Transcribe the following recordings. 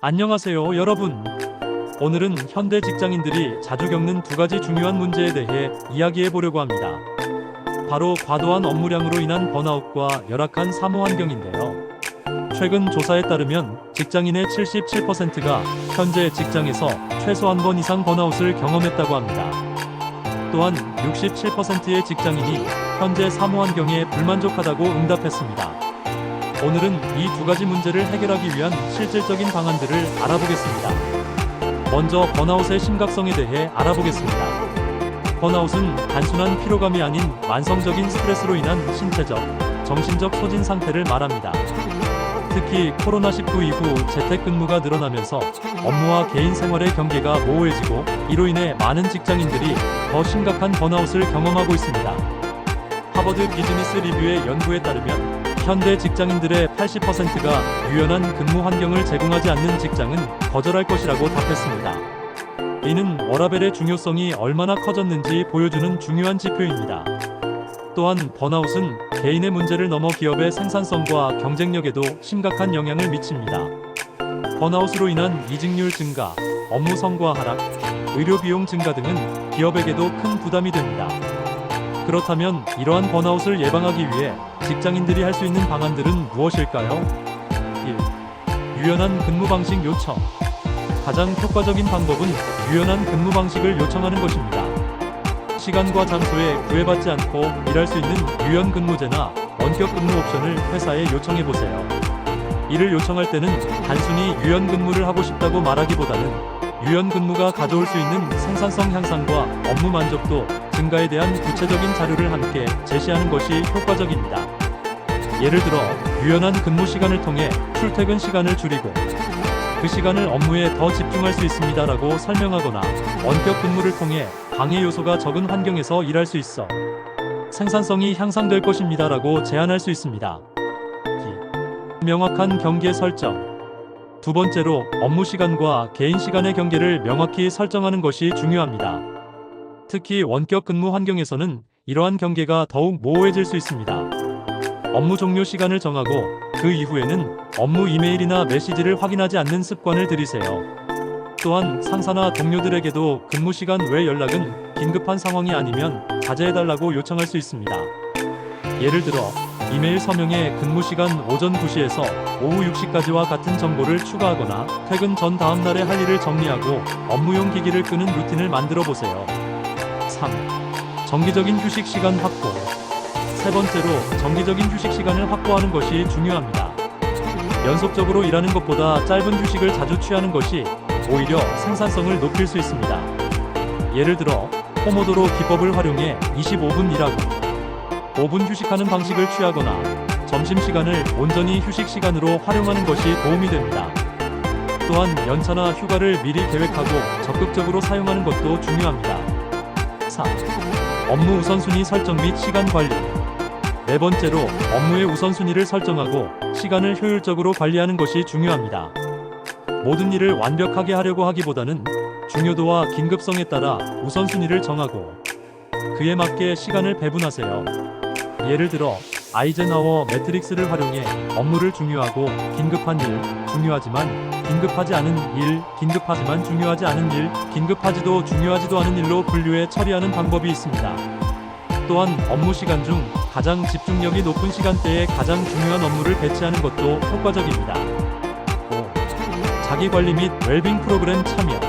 안녕하세요, 여러분. 오늘은 현대 직장인들이 자주 겪는 두 가지 중요한 문제에 대해 이야기해 보려고 합니다. 바로 과도한 업무량으로 인한 번아웃과 열악한 사무 환경인데요. 최근 조사에 따르면 직장인의 77%가 현재 직장에서 최소 한 번 이상 번아웃을 경험했다고 합니다. 또한 67%의 직장인이 현재 사무 환경에 불만족하다고 응답했습니다. 오늘은 이 두 가지 문제를 해결하기 위한 실질적인 방안들을 알아보겠습니다. 먼저 번아웃의 심각성에 대해 알아보겠습니다. 번아웃은 단순한 피로감이 아닌 만성적인 스트레스로 인한 신체적, 정신적 소진 상태를 말합니다. 특히 코로나19 이후 재택근무가 늘어나면서 업무와 개인 생활의 경계가 모호해지고 이로 인해 많은 직장인들이 더 심각한 번아웃을 경험하고 있습니다. 하버드 비즈니스 리뷰의 연구에 따르면 현대 직장인들의 80%가 유연한 근무 환경을 제공하지 않는 직장은 거절할 것이라고 답했습니다. 이는 워라밸의 중요성이 얼마나 커졌는지 보여주는 중요한 지표입니다. 또한 번아웃은 개인의 문제를 넘어 기업의 생산성과 경쟁력에도 심각한 영향을 미칩니다. 번아웃으로 인한 이직률 증가, 업무 성과 하락, 의료 비용 증가 등은 기업에게도 큰 부담이 됩니다. 그렇다면 이러한 번아웃을 예방하기 위해 직장인들이 할 수 있는 방안들은 무엇일까요? 1. 유연한 근무 방식 요청. 가장 효과적인 방법은 유연한 근무 방식을 요청하는 것입니다. 시간과 장소에 구애받지 않고 일할 수 있는 유연 근무제나 원격 근무 옵션을 회사에 요청해 보세요. 이를 요청할 때는 단순히 유연 근무를 하고 싶다고 말하기보다는 유연 근무가 가져올 수 있는 생산성 향상과 업무 만족도 증가에 대한 구체적인 자료를 함께 제시하는 것이 효과적입니다. 예를 들어 유연한 근무 시간을 통해 출퇴근 시간을 줄이고 그 시간을 업무에 더 집중할 수 있습니다라고 설명하거나 원격 근무를 통해 방해 요소가 적은 환경에서 일할 수 있어 생산성이 향상될 것입니다라고 제안할 수 있습니다. 명확한 경계 설정. 두 번째로 업무 시간과 개인 시간의 경계를 명확히 설정하는 것이 중요합니다. 특히 원격 근무 환경에서는 이러한 경계가 더욱 모호해질 수 있습니다. 업무 종료 시간을 정하고 그 이후에는 업무 이메일이나 메시지를 확인하지 않는 습관을 들이세요. 또한 상사나 동료들에게도 근무 시간 외 연락은 긴급한 상황이 아니면 자제해달라고 요청할 수 있습니다. 예를 들어 이메일 서명에 근무 시간 오전 9시에서 오후 6시까지와 같은 정보를 추가하거나 퇴근 전 다음 날에 할 일을 정리하고 업무용 기기를 끄는 루틴을 만들어 보세요. 3. 정기적인 휴식 시간 확보. 세 번째로 정기적인 휴식 시간을 확보하는 것이 중요합니다. 연속적으로 일하는 것보다 짧은 휴식을 자주 취하는 것이 오히려 생산성을 높일 수 있습니다. 예를 들어 포모도로 기법을 활용해 25분 일하고 5분 휴식하는 방식을 취하거나 점심시간을 온전히 휴식 시간으로 활용하는 것이 도움이 됩니다. 또한 연차나 휴가를 미리 계획하고 적극적으로 사용하는 것도 중요합니다. 4. 업무 우선순위 설정 및 시간 관리. 네 번째로 업무의 우선순위를 설정하고 시간을 효율적으로 관리하는 것이 중요합니다. 모든 일을 완벽하게 하려고 하기보다는 중요도와 긴급성에 따라 우선순위를 정하고 그에 맞게 시간을 배분하세요. 예를 들어 아이젠하워 매트릭스를 활용해 업무를 중요하고 긴급한 일, 중요하지만 긴급하지 않은 일, 긴급하지만 중요하지 않은 일, 긴급하지도 중요하지도 않은 일로 분류해 처리하는 방법이 있습니다. 또한 업무 시간 중 가장 집중력이 높은 시간대에 가장 중요한 업무를 배치하는 것도 효과적입니다. 5. 자기관리 및 웰빙 프로그램 참여.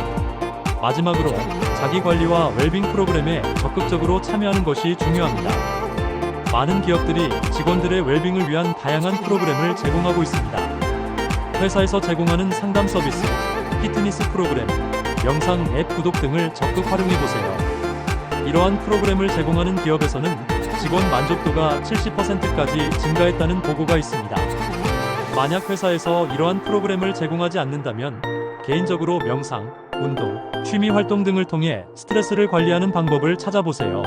마지막으로 자기관리와 웰빙 프로그램에 적극적으로 참여하는 것이 중요합니다. 많은 기업들이 직원들의 웰빙을 위한 다양한 프로그램을 제공하고 있습니다. 회사에서 제공하는 상담 서비스, 피트니스 프로그램, 영상 앱 구독 등을 적극 활용해 보세요. 이러한 프로그램을 제공하는 기업에서는 직원 만족도가 70%까지 증가했다는 보고가 있습니다. 만약 회사에서 이러한 프로그램을 제공하지 않는다면 개인적으로 명상, 운동, 취미 활동 등을 통해 스트레스를 관리하는 방법을 찾아보세요.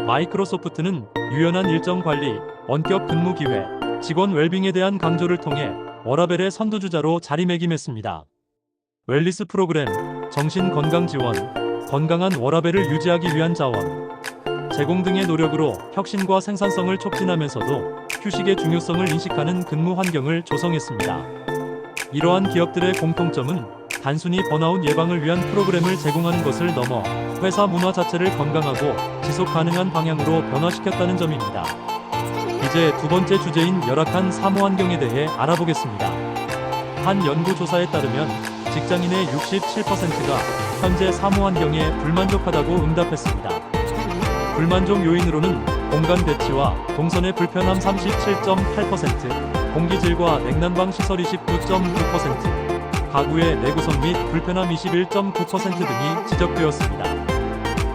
마이크로소프트는 유연한 일정 관리, 원격 근무 기회, 직원 웰빙에 대한 강조를 통해 워라밸의 선두주자로 자리매김했습니다. 웰리스 프로그램, 정신 건강 지원, 건강한 워라밸을 유지하기 위한 자원 제공 등의 노력으로 혁신과 생산성을 촉진하면서도 휴식의 중요성을 인식하는 근무 환경을 조성했습니다. 이러한 기업들의 공통점은 단순히 번아웃 예방을 위한 프로그램을 제공하는 것을 넘어 회사 문화 자체를 건강하고 지속 가능한 방향으로 변화시켰다는 점입니다. 이제 두 번째 주제인 열악한 사무 환경에 대해 알아보겠습니다. 한 연구조사에 따르면 직장인의 67%가 현재 사무 환경에 불만족하다고 응답했습니다. 불만족 요인으로는 공간 배치와 동선의 불편함 37.8%, 공기질과 냉난방 시설 29.9%, 가구의 내구성 및 불편함 21.9% 등이 지적되었습니다.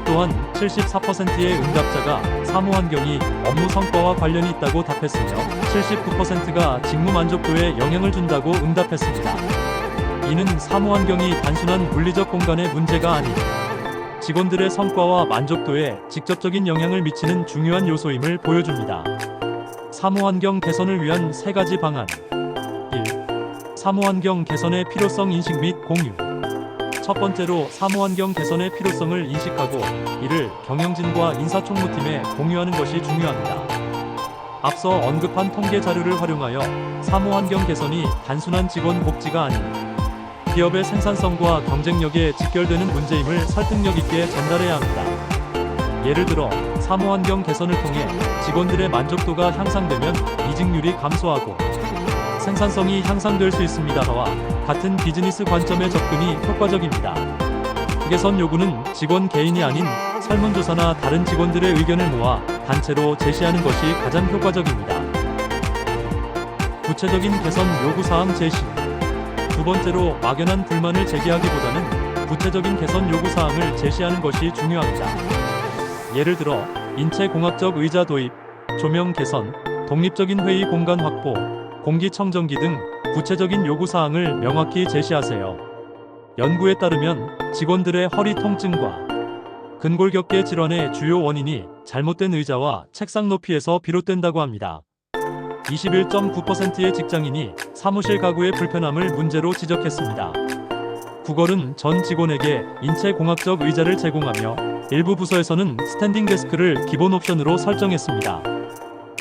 또한 74%의 응답자가 사무 환경이 업무 성과와 관련이 있다고 답했으며 79%가 직무 만족도에 영향을 준다고 응답했습니다. 이는 사무 환경이 단순한 물리적 공간의 문제가 아닌 직원들의 성과와 만족도에 직접적인 영향을 미치는 중요한 요소임을 보여줍니다. 사무 환경 개선을 위한 3가지 방안. 1. 사무 환경 개선의 필요성 인식 및 공유. 첫 번째로 사무 환경 개선의 필요성을 인식하고 이를 경영진과 인사총무팀에 공유하는 것이 중요합니다. 앞서 언급한 통계 자료를 활용하여 사무 환경 개선이 단순한 직원 복지가 아닌 기업의 생산성과 경쟁력에 직결되는 문제임을 설득력 있게 전달해야 합니다. 예를 들어 사무 환경 개선을 통해 직원들의 만족도가 향상되면 이직률이 감소하고 생산성이 향상될 수 있습니다와 같은 비즈니스 관점의 접근이 효과적입니다. 개선 요구는 직원 개인이 아닌 설문조사나 다른 직원들의 의견을 모아 단체로 제시하는 것이 가장 효과적입니다. 구체적인 개선 요구사항 제시. 두 번째로 막연한 불만을 제기하기보다는 구체적인 개선 요구사항을 제시하는 것이 중요합니다. 예를 들어 인체공학적 의자 도입, 조명 개선, 독립적인 회의 공간 확보, 공기청정기 등 구체적인 요구사항을 명확히 제시하세요. 연구에 따르면 직원들의 허리 통증과 근골격계 질환의 주요 원인이 잘못된 의자와 책상 높이에서 비롯된다고 합니다. 21.9%의 직장인이 사무실 가구의 불편함을 문제로 지적했습니다. 구걸은 전 직원에게 인체공학적 의자를 제공하며 일부 부서에서는 스탠딩 데스크를 기본 옵션으로 설정했습니다.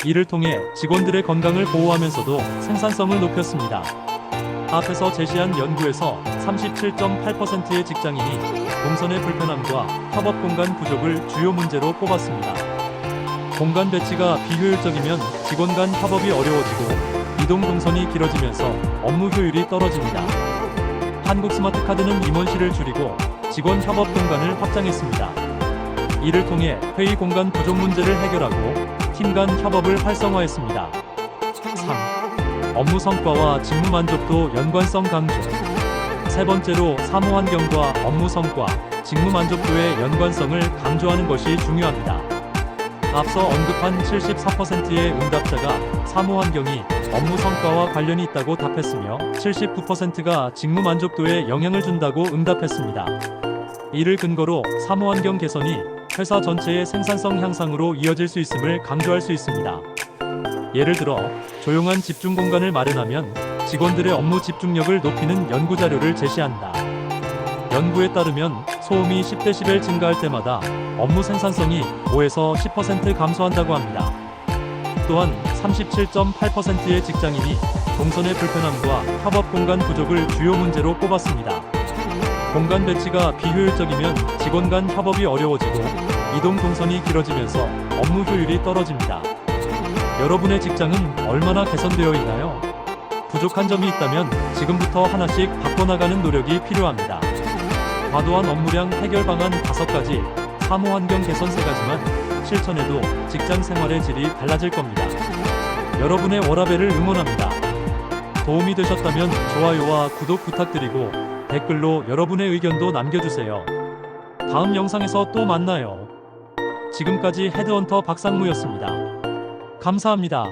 이를 통해 직원들의 건강을 보호하면서도 생산성을 높였습니다. 앞에서 제시한 연구에서 37.8%의 직장인이 동선의 불편함과 협업 공간 부족을 주요 문제로 꼽았습니다. 공간 배치가 비효율적이면 직원 간 협업이 어려워지고 이동 동선이 길어지면서 업무 효율이 떨어집니다. 한국스마트카드는 임원실을 줄이고 직원 협업 공간을 확장했습니다. 이를 통해 회의 공간 부족 문제를 해결하고 팀 간 협업을 활성화했습니다. 3. 업무 성과와 직무 만족도 연관성 강조. 세 번째로 사무 환경과 업무 성과, 직무 만족도의 연관성을 강조하는 것이 중요합니다. 앞서 언급한 74%의 응답자가 사무 환경이 업무 성과와 관련이 있다고 답했으며 79%가 직무 만족도에 영향을 준다고 응답했습니다. 이를 근거로 사무 환경 개선이 회사 전체의 생산성 향상으로 이어질 수 있음을 강조할 수 있습니다. 예를 들어 조용한 집중 공간을 마련하면 직원들의 업무 집중력을 높이는 연구 자료를 제시한다. 연구에 따르면 소음이 10dB 증가할 때마다 업무 생산성이 5에서 10% 감소한다고 합니다. 또한 37.8%의 직장인이 동선의 불편함과 협업 공간 부족을 주요 문제로 꼽았습니다. 공간 배치가 비효율적이면 직원 간 협업이 어려워지고 이동 동선이 길어지면서 업무 효율이 떨어집니다. 여러분의 직장은 얼마나 개선되어 있나요? 부족한 점이 있다면 지금부터 하나씩 바꿔나가는 노력이 필요합니다. 과도한 업무량 해결 방안 5가지, 사무 환경 개선 3가지만 실천해도 직장 생활의 질이 달라질 겁니다. 여러분의 워라밸을 응원합니다. 도움이 되셨다면 좋아요와 구독 부탁드리고 댓글로 여러분의 의견도 남겨주세요. 다음 영상에서 또 만나요. 지금까지 헤드헌터 박상무였습니다. 감사합니다.